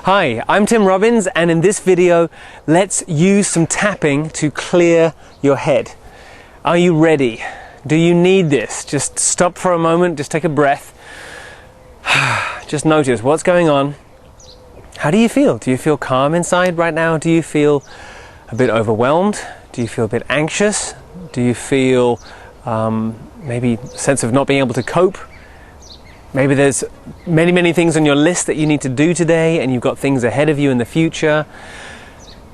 Hi, I'm Tim Robbins, and in this video, let's use some tapping to clear your head. Are you ready? Do you need this? Just stop for a moment, just take a breath. Just notice what's going on. How do you feel? Do you feel calm inside right now? Do you feel a bit overwhelmed? Do you feel a bit anxious? Do you feel maybe a sense of not being able to cope? Maybe there's many things on your list that you need to do today and you've got things ahead of you in the future.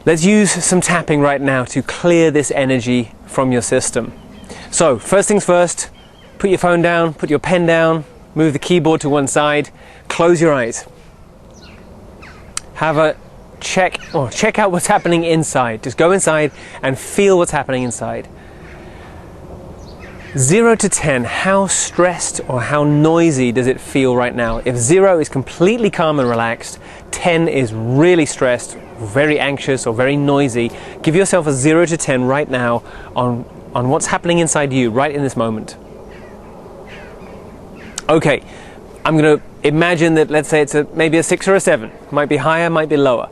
Let's use some tapping right now to clear this energy from your system. So, first things first, put your phone down, put your pen down, move the keyboard to one side, close your eyes. Have a check out what's happening inside. Just go inside and feel what's happening inside. 0 to 10, how stressed or how noisy does it feel right now? If 0 is completely calm and relaxed, 10 is really stressed, very anxious or very noisy, give yourself a 0 to 10 right now on what's happening inside you right in this moment. Okay, I'm going to imagine that, let's say it's maybe a 6 or a 7. Might be higher, might be lower.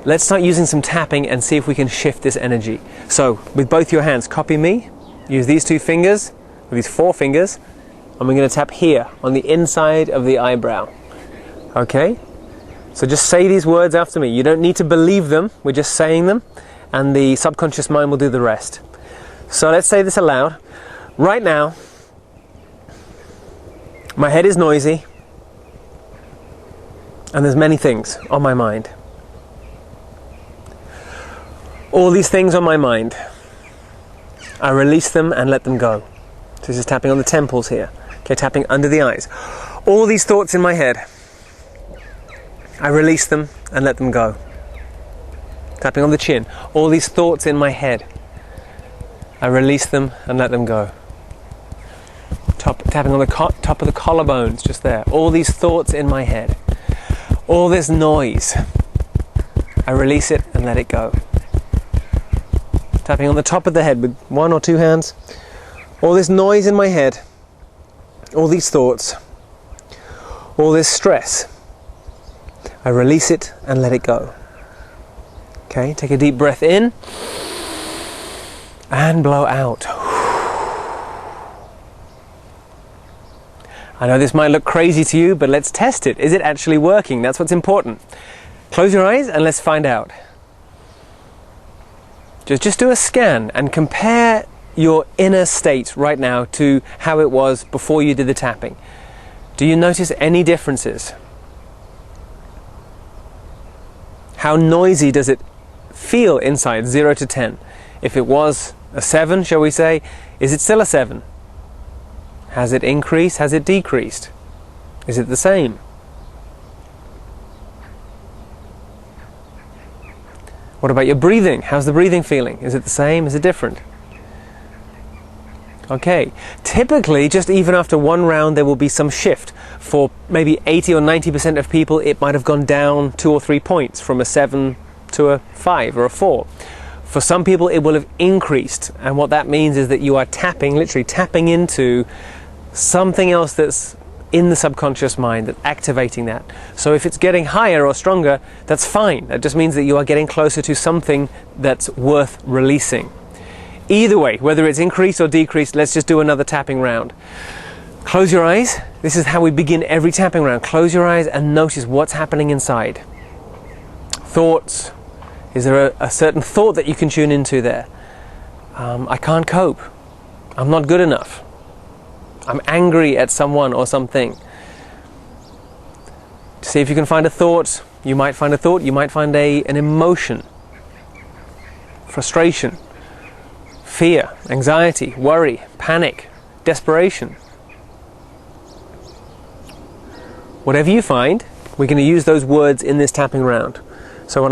Let's start using some tapping and see if we can shift this energy. So, with both your hands, copy me. Use these 2 fingers, or these 4 fingers, and we're going to tap here on the inside of the eyebrow. Okay? So just say these words after me. You don't need to believe them, we're just saying them, and the subconscious mind will do the rest. So let's say this aloud. Right now, my head is noisy, and there's many things on my mind. All these things on my mind, I release them and let them go. So this is tapping on the temples here. Okay, tapping under the eyes. All these thoughts in my head, I release them and let them go. Tapping on the chin. All these thoughts in my head, I release them and let them go. Tapping on the top of the collarbones, just there. All these thoughts in my head. All this noise, I release it and let it go. Tapping on the top of the head with 1 or 2 hands. All this noise in my head, all these thoughts, all this stress, I release it and let it go. Okay, take a deep breath in and blow out. I know this might look crazy to you, but let's test it. Is it actually working? That's what's important. Close your eyes and let's find out. Just do a scan and compare your inner state right now to how it was before you did the tapping. Do you notice any differences? How noisy does it feel inside, 0 to 10? If it was a 7, shall we say, is it still a 7? Has it increased? Has it decreased? Is it the same? What about your breathing? How's the breathing feeling? Is it the same? Is it different? Okay. Typically, just even after one round, there will be some shift. For maybe 80 or 90% of people, it might have gone down 2 or 3 points from a 7 to a 5 or a 4. For some people, it will have increased. And what that means is that you are tapping, literally tapping into something else that's in the subconscious mind, that's activating that. So if it's getting higher or stronger, that's fine. That just means that you are getting closer to something that's worth releasing. Either way, whether it's increased or decreased, let's just do another tapping round. Close your eyes. This is how we begin every tapping round. Close your eyes and notice what's happening inside. Thoughts. Is there a certain thought that you can tune into there? I can't cope. I'm not good enough. I'm angry at someone or something. See if you can find a thought. You might find a thought. You might find an emotion. Frustration. Fear. Anxiety. Worry. Panic. Desperation. Whatever you find, we're going to use those words in this tapping round. So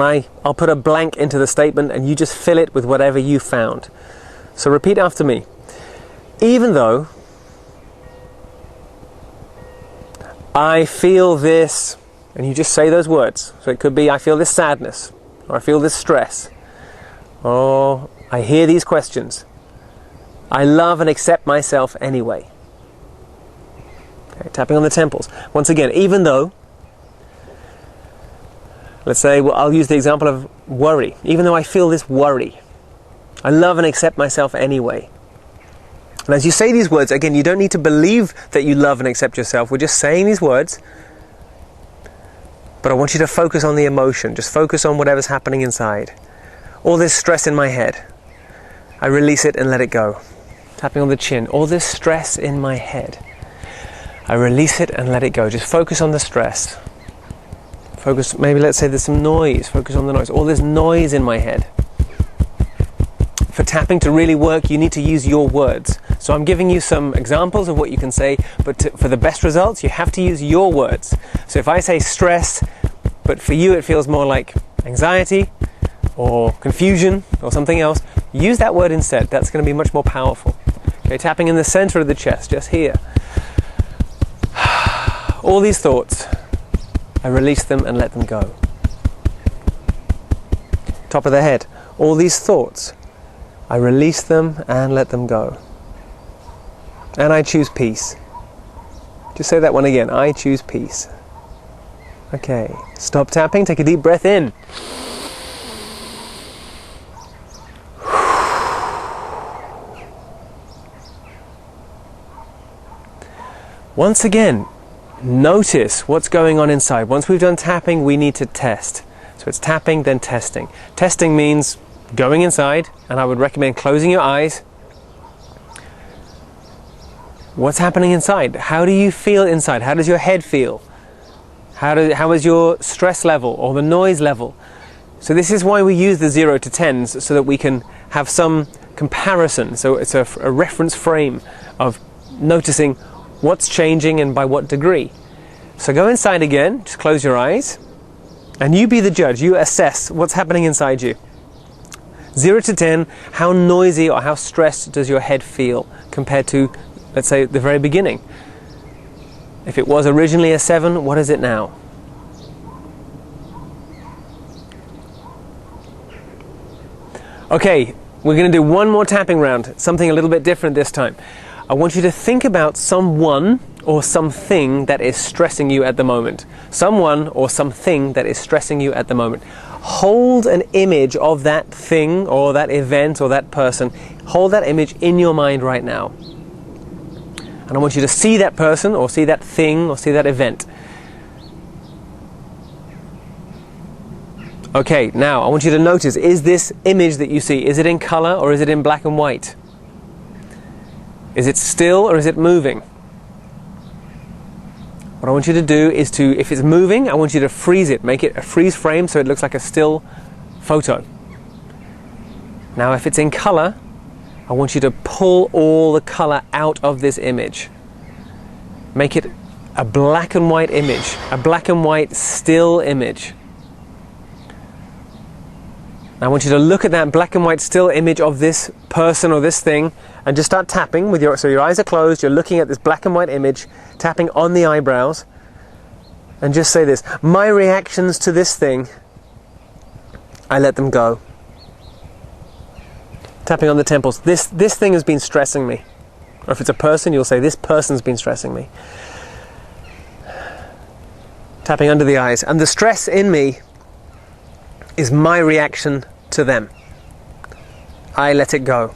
I'll put a blank into the statement and you just fill it with whatever you found. So repeat after me. Even though I feel this, and you just say those words. So it could be, I feel this sadness, or I feel this stress, or I hear these questions. I love and accept myself anyway. Okay, tapping on the temples. Once again, even though Let's say, well, I'll use the example of worry. Even though I feel this worry, I love and accept myself anyway. And as you say these words, again, you don't need to believe that you love and accept yourself. We're just saying these words. But I want you to focus on the emotion. Just focus on whatever's happening inside. All this stress in my head, I release it and let it go. Tapping on the chin. All this stress in my head, I release it and let it go. Just focus on the stress. Focus, maybe let's say there's some noise. Focus on the noise. All this noise in my head. For tapping to really work, you need to use your words. So I'm giving you some examples of what you can say, but for the best results, you have to use your words. So if I say stress, but for you it feels more like anxiety or confusion or something else, use that word instead. That's going to be much more powerful. Okay, tapping in the center of the chest, just here. All these thoughts, I release them and let them go. Top of the head, all these thoughts, I release them and let them go. And I choose peace. Just say that one again. I choose peace. Okay. Stop tapping. Take a deep breath in. Once again, notice what's going on inside. Once we've done tapping, we need to test. So it's tapping, then testing. Testing means going inside, and I would recommend closing your eyes. What's happening inside? How do you feel inside? How does your head feel? How is your stress level or the noise level? So this is why we use the 0 to 10s, so that we can have some comparison. So it's a reference frame of noticing what's changing and by what degree. So go inside again, just close your eyes, and you be the judge. You assess what's happening inside you. 0 to 10, how noisy or how stressed does your head feel compared to, let's say, the very beginning? If it was originally a 7, what is it now? Okay, we're going to do one more tapping round, something a little bit different this time. I want you to think about someone or something that is stressing you at the moment. Someone or something that is stressing you at the moment. Hold an image of that thing or that event or that person. Hold that image in your mind right now. And I want you to see that person or see that thing or see that event. Okay, now I want you to notice, is this image that you see, is it in color or is it in black and white? Is it still or is it moving? What I want you to do is to, if it's moving, I want you to freeze it. Make it a freeze frame so it looks like a still photo. Now if it's in color, I want you to pull all the color out of this image. Make it a black and white image, a black and white still image. I want you to look at that black and white still image of this person or this thing and just start tapping with so your eyes are closed, you're looking at this black and white image, tapping on the eyebrows, and just say this: my reactions to this thing, I let them go. Tapping on the temples. This thing has been stressing me. Or if it's a person, you'll say, this person's been stressing me. Tapping under the eyes. And the stress in me is my reaction to them. I let it go.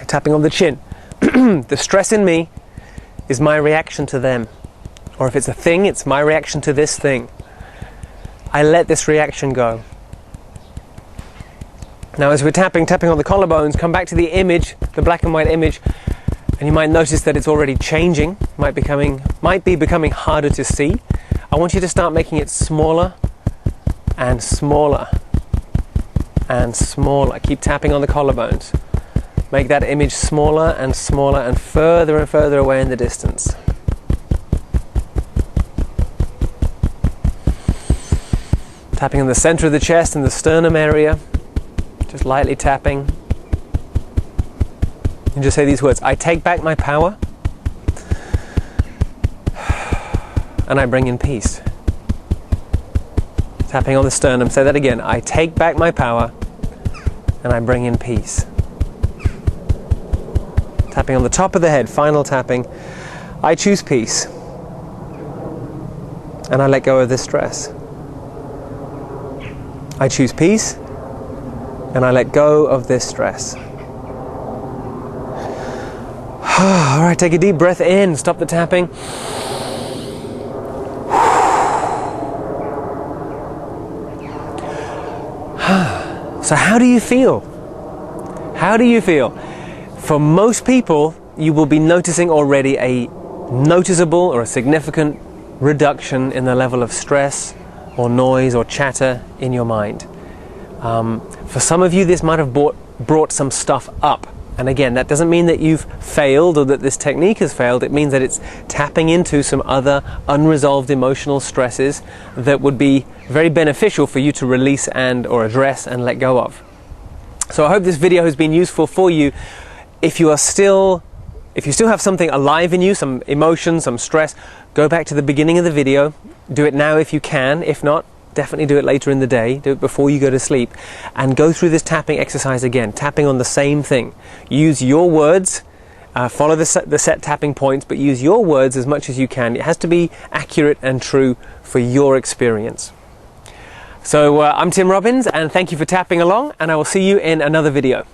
Tapping on the chin. The stress in me is my reaction to them. Or if it's a thing, it's my reaction to this thing. I let this reaction go. Now as we're tapping on the collarbones, come back to the image, the black and white image, and you might notice that it's already changing, might be becoming harder to see. I want you to start making it smaller and smaller and smaller. Keep tapping on the collarbones. Make that image smaller and smaller and further away in the distance. Tapping on the center of the chest and the sternum area. Just lightly tapping. And just say these words: I take back my power and I bring in peace. Tapping on the sternum. Say that again. I take back my power and I bring in peace. Tapping on the top of the head. Final tapping. I choose peace and I let go of this stress. I choose peace, and I let go of this stress. All right, take a deep breath in, stop the tapping. So how do you feel? How do you feel? For most people, you will be noticing already a noticeable or a significant reduction in the level of stress or noise or chatter in your mind. For some of you, this might have brought some stuff up. And again, that doesn't mean that you've failed or that this technique has failed. It means that it's tapping into some other unresolved emotional stresses that would be very beneficial for you to release and or address and let go of. So I hope this video has been useful for you. If you still have something alive in you, some emotion, some stress, go back to the beginning of the video. Do it now if you can. If not, definitely do it later in the day. Do it before you go to sleep. And go through this tapping exercise again, tapping on the same thing. Use your words, follow the set tapping points, but use your words as much as you can. It has to be accurate and true for your experience. So I'm Tim Robbins, and thank you for tapping along, and I will see you in another video.